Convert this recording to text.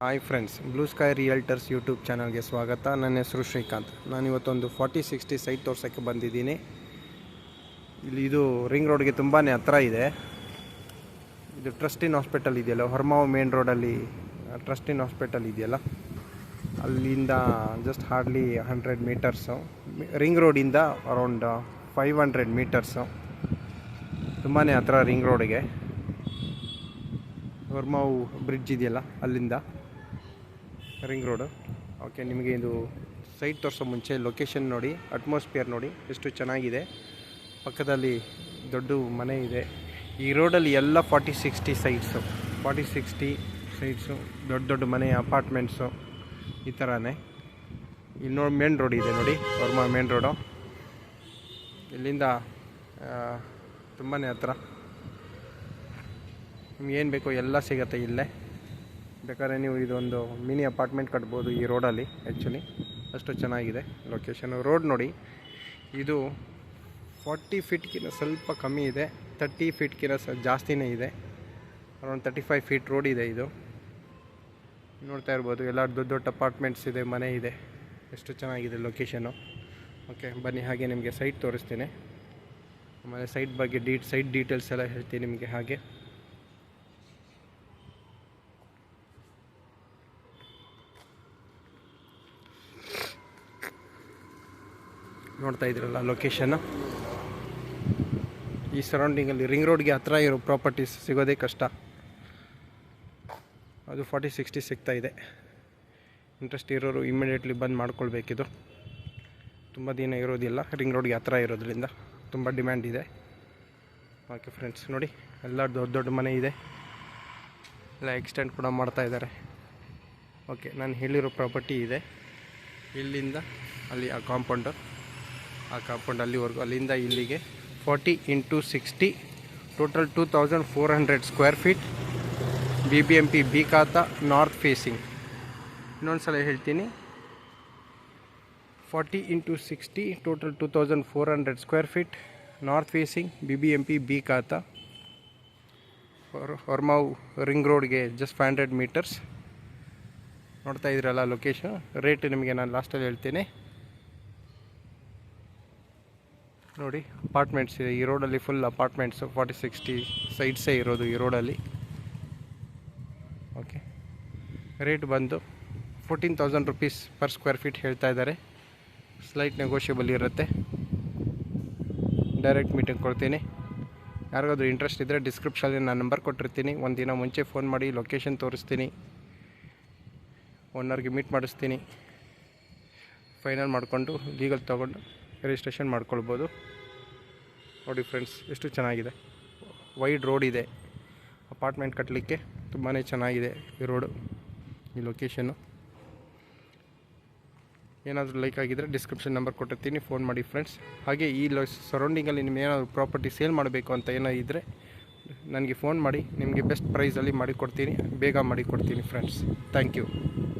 Hi friends, blue sky realtors YouTube ಚಾನಲ್ಗೆ ಸ್ವಾಗತ. ನನ್ನ ಹೆಸರು ಶ್ರೀಕಾಂತ್. ನಾನಿವತ್ತೊಂದು 4060 ಸೈಟ್ ತೋರ್ಸೋಕ್ಕೆ ಬಂದಿದ್ದೀನಿ. ಇದು ರಿಂಗ್ ರೋಡ್ಗೆ ತುಂಬಾ ಹತ್ರ ಇದೆ. ಇದು ಟ್ರಸ್ಟಿನ್ ಹಾಸ್ಪಿಟಲ್ ಇದೆಯಲ್ಲ, ಹೊರಮಾವು ಮೇನ್ ರೋಡಲ್ಲಿ ಟ್ರಸ್ಟಿನ್ ಹಾಸ್ಪಿಟಲ್ ಇದೆಯಲ್ಲ, ಅಲ್ಲಿಂದ ಜಸ್ಟ್ ಹಾರ್ಡ್ಲಿ 100 ಮೀಟರ್ಸು. ರಿಂಗ್ ರೋಡಿಂದ ಅರೌಂಡ್ 500 ಮೀಟರ್ಸು. ತುಂಬಾ ಹತ್ರ ರಿಂಗ್ ರೋಡ್ಗೆ. ಹೊರಮಾವು ಬ್ರಿಡ್ಜ್ ಇದೆಯಲ್ಲ, ಅಲ್ಲಿಂದ ರಿಂಗ್ ರೋಡು. ಓಕೆ, ನಿಮಗೆ ಇದು ಸೈಟ್ ತೋರಿಸೋ ಮುಂಚೆ ಲೊಕೇಶನ್ ನೋಡಿ, ಅಟ್ಮಾಸ್ಫಿಯರ್ ನೋಡಿ ಎಷ್ಟು ಚೆನ್ನಾಗಿದೆ. ಪಕ್ಕದಲ್ಲಿ ದೊಡ್ಡ ಮನೆ ಇದೆ. ಈ ರೋಡಲ್ಲಿ ಎಲ್ಲ 4060 ಸೈಟ್ಸು, ದೊಡ್ಡ ದೊಡ್ಡ ಮನೆ, ಅಪಾರ್ಟ್ಮೆಂಟ್ಸು ಈ ಥರನೇ. ಇಲ್ಲಿ ನೋಡಿ ಮೇನ್ ರೋಡ್ ಇದೆ ನೋಡಿ, ವರ್ಮಾ ಮೇನ್ ರೋಡು. ಇಲ್ಲಿಂದ ತುಂಬಾ ಹತ್ರ. ನಿಮ್ಗೆ ಏನು ಬೇಕೋ ಎಲ್ಲ ಸಿಗುತ್ತೆ ಇಲ್ಲೇ. ಬೇಕಾದ್ರೆ ನೀವು ಇದೊಂದು ಮಿನಿ ಅಪಾರ್ಟ್ಮೆಂಟ್ ಕಟ್ಬೋದು ಈ ರೋಡಲ್ಲಿ. ಆ್ಯಕ್ಚುಲಿ ಅಷ್ಟು ಚೆನ್ನಾಗಿದೆ ಲೊಕೇಶನು. ರೋಡ್ ನೋಡಿ, ಇದು 40 ಫೀಟ್ಗಿಂತ ಸ್ವಲ್ಪ ಕಮ್ಮಿ ಇದೆ, 30 ಫೀಟ್ಗಿಂತ ಜಾಸ್ತಿನೇ ಇದೆ. ಅರೌಂಡ್ 35 ಫೀಟ್ ರೋಡ್ ಇದೆ ಇದು. ನೋಡ್ತಾ ಇರ್ಬೋದು, ಎಲ್ಲ ದೊಡ್ಡ ದೊಡ್ಡ ಅಪಾರ್ಟ್ಮೆಂಟ್ಸ್ ಇದೆ, ಮನೆ ಇದೆ. ಎಷ್ಟು ಚೆನ್ನಾಗಿದೆ ಲೊಕೇಶನು. ಓಕೆ, ಬನ್ನಿ ಹಾಗೆ ನಿಮಗೆ ಸೈಟ್ ತೋರಿಸ್ತೀನಿ. ಆಮೇಲೆ ಸೈಟ್ ಬಗ್ಗೆ ಸೈಟ್ ಡೀಟೇಲ್ಸ್ ಎಲ್ಲ ಹೇಳ್ತೀನಿ ನಿಮಗೆ. ಹಾಗೆ ನೋಡ್ತಾ ಇದ್ರಲ್ಲ ಲೊಕೇಶನ್ನು. ಈ ಸರೌಂಡಿಂಗಲ್ಲಿ ರಿಂಗ್ ರೋಡ್ಗೆ ಹತ್ರ ಇರೋ ಪ್ರಾಪರ್ಟೀಸ್ ಸಿಗೋದೇ ಕಷ್ಟ. ಅದು 4060 ಸಿಗ್ತಾ ಇದೆ. ಇಂಟ್ರೆಸ್ಟ್ ಇರೋರು ಇಮಿಡಿಯೇಟ್ಲಿ ಬಂದು ಮಾಡ್ಕೊಳ್ಬೇಕಿದು. ತುಂಬ ದಿನ ಇರೋದಿಲ್ಲ, ರಿಂಗ್ ರೋಡ್ಗೆ ಹತ್ರ ಇರೋದ್ರಿಂದ ತುಂಬ ಡಿಮ್ಯಾಂಡ್ ಇದೆ. ಓಕೆ ಫ್ರೆಂಡ್ಸ್, ನೋಡಿ ಎಲ್ಲ ದೊಡ್ಡ ದೊಡ್ಡ ಮನೆ ಇದೆ, ಎಲ್ಲ ಎಕ್ಸ್ಟೆಂಡ್ ಕೂಡ ಮಾಡ್ತಾ ಇದ್ದಾರೆ. ಓಕೆ, ನಾನು ಹೇಳಿರೋ ಪ್ರಾಪರ್ಟಿ ಇದೆ. ಇಲ್ಲಿಂದ ಅಲ್ಲಿ ಆ ಕಾಂಪೌಂಡ್ ಅಲ್ಲಿವರೆಗೂ, ಅಲ್ಲಿಂದ ಇಲ್ಲಿಗೆ 40 × 60, total 2400 square feet. BBMP B khata, north facing. ಇನ್ನೊಂದು ಸಲ ಹೇಳ್ತೀನಿ, 40 × 60, total 2400 square feet, north facing, BBMP B khata. Horamavu ring ರೋಡ್ಗೆ ಜಸ್ಟ್ 500 ಮೀಟರ್ಸ್. ನೋಡ್ತಾ ಇದ್ದೀರಲ್ಲ ಲೊಕೇಶನ್. ರೇಟ್ ನಿಮಗೆ ನಾನು ಲಾಸ್ಟಲ್ಲಿ ಹೇಳ್ತೀನಿ. ನೋಡಿ, ಅಪಾರ್ಟ್ಮೆಂಟ್ಸ್ ಇದೆ ಈ ರೋಡಲ್ಲಿ. ಫುಲ್ ಅಪಾರ್ಟ್ಮೆಂಟ್ಸು, 4060 ಸೈಟ್ಸೇ ಇರೋದು ಈ ರೋಡಲ್ಲಿ. ಓಕೆ, ರೇಟ್ ಬಂದು 14,000 ರುಪೀಸ್ ಪರ್ ಸ್ಕ್ವೇರ್ ಫೀಟ್ ಹೇಳ್ತಾ ಇದ್ದಾರೆ. ಸ್ಲೈಟ್ ನೆಗೋಷಿಯಬಲ್ ಇರುತ್ತೆ. ಡೈರೆಕ್ಟ್ ಮೀಟಿಂಗ್ ಕೊಡ್ತೀನಿ. ಯಾರಿಗಾದ್ರೂ ಇಂಟ್ರೆಸ್ಟ್ ಇದ್ದರೆ ಡಿಸ್ಕ್ರಿಪ್ಷನಲ್ಲಿ ನಾನು ನಂಬರ್ ಕೊಟ್ಟಿರ್ತೀನಿ. ಒಂದು ದಿನ ಮುಂಚೆ ಫೋನ್ ಮಾಡಿ ಲೊಕೇಶನ್ ತೋರಿಸ್ತೀನಿ, ಓನರ್ಗೆ ಮೀಟ್ ಮಾಡಿಸ್ತೀನಿ. ಫೈನಲ್ ಮಾಡಿಕೊಂಡು ಲೀಗಲ್ ತೊಗೊಂಡು ರಿಜಿಸ್ಟ್ರೇಷನ್ ಮಾಡ್ಕೊಳ್ಬೋದು. ನೋಡಿ ಫ್ರೆಂಡ್ಸ್, ಎಷ್ಟು ಚೆನ್ನಾಗಿದೆ. ವೈಡ್ ರೋಡ್ ಇದೆ. ಅಪಾರ್ಟ್ಮೆಂಟ್ ಕಟ್ಟಲಿಕ್ಕೆ ತುಂಬಾ ಚೆನ್ನಾಗಿದೆ ಈ ರೋಡು, ಈ ಲೊಕೇಶನ್ನು. ಏನಾದರೂ ಲೈಕ್ ಆಗಿದ್ದರೆ ಡಿಸ್ಕ್ರಿಪ್ಷನ್ ನಂಬರ್ ಕೊಟ್ಟಿರ್ತೀನಿ, ಫೋನ್ ಮಾಡಿ ಫ್ರೆಂಡ್ಸ್. ಹಾಗೆ ಈ ಸರೌಂಡಿಂಗಲ್ಲಿ ನಿಮ್ಗೆ ಏನಾದರೂ ಪ್ರಾಪರ್ಟಿ ಸೇಲ್ ಮಾಡಬೇಕು ಅಂತ ಏನೋ ಇದ್ದರೆ ನನಗೆ ಫೋನ್ ಮಾಡಿ, ನಿಮಗೆ ಬೆಸ್ಟ್ ಪ್ರೈಸಲ್ಲಿ ಮಾಡಿಕೊಡ್ತೀನಿ, ಬೇಗ ಮಾಡಿಕೊಡ್ತೀನಿ ಫ್ರೆಂಡ್ಸ್. Thank you.